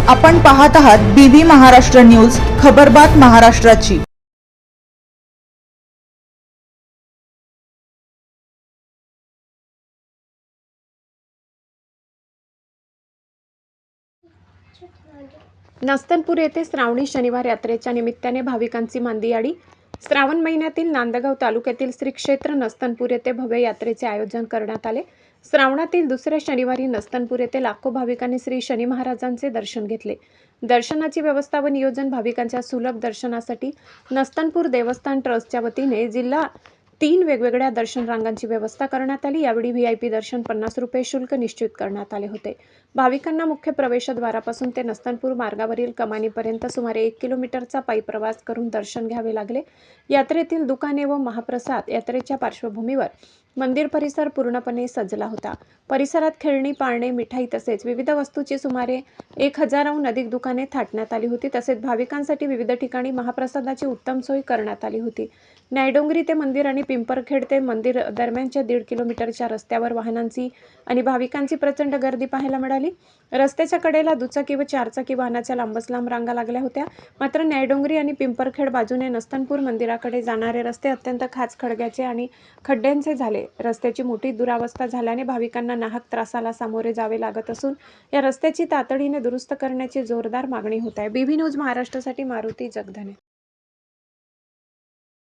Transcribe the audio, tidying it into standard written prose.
आपण पाहत आहात बीबी महाराष्ट्र न्यूज, खबरबात महाराष्ट्राची। नस्तनपूर येथे श्रावणी शनिवार यात्रेच्या निमित्ताने भाविकांची मांदियाळी। श्रावण महिन्यातील नांदगाव तालुक्यातील श्री क्षेत्र नस्तनपूर येथे भव्य यात्रेचे आयोजन करण्यात आले। श्रावणातील दुसऱ्या शनिवारी नस्तनपूर येथे लाखो भाविकांनी श्री शनी महाराजांचे दर्शन घेतले। दर्शनाची व्यवस्था व नियोजन भाविकांच्या सुलभ दर्शनासाठी नस्तनपूर देवस्थान ट्रस्टच्या वतीने जिल्हा 3 वेगवेगळ्या दर्शन रांगांची व्यवस्था करण्यात आली। यावेळी व्हीआयपी दर्शन 50 रुपये शुल्क निश्चित करण्यात आले होते। भाविकांना मुख्य प्रवेशद्वारापासून ते नस्तनपूर मार्गावरील कमानीपर्यंत सुमारे 1 किलोमीटरचा पायी प्रवास करून दर्शन घ्यावे लागले। यात्रेतील दुकाने व महाप्रसाद यात्रेच्या पार्श्वभूमीवर मंदिर परिसर पूर्णपणे सजला होता। परिसरात खेळणी, पाळणे, मिठाई तसेच विविध वस्तूची सुमारे 1000हून अधिक दुकाने थाटण्यात आली होती। तसेच भाविकांसाठी विविध ठिकाणी महाप्रसादाची उत्तम सोय करण्यात आली होती। न्यायडोंगरी ते मंदिर आणि पिंपरखेड ते मंदिर दरम्यानच्या 1.5 किलोमीटरच्या रस्त्यावर वाहनांची आणि भाविकांची प्रचंड गर्दी पाहायला मिळाली। रस्त्याच्या कडेला दुचाकी व चारचाकी वाहनाच्या लांबच लांब रांगा लागल्या होत्या। मात्र न्यायडोंगरी आणि पिंपरखेड बाजूने नस्तनपूर मंदिराकडे जाणारे रस्ते अत्यंत खाचखळग्याचे आणि खड्ड्यांचे झाले। रस्त्याची मोठी दुरावस्था झाल्याने भाविकांना नाहक त्रासाला सामोरे जावे लागत असून या रस्त्याची तातडीने दुरुस्त करण्याची जोरदार मागणी होत आहे। बीबी न्यूज महाराष्ट्रासाठी मारुती जगधने।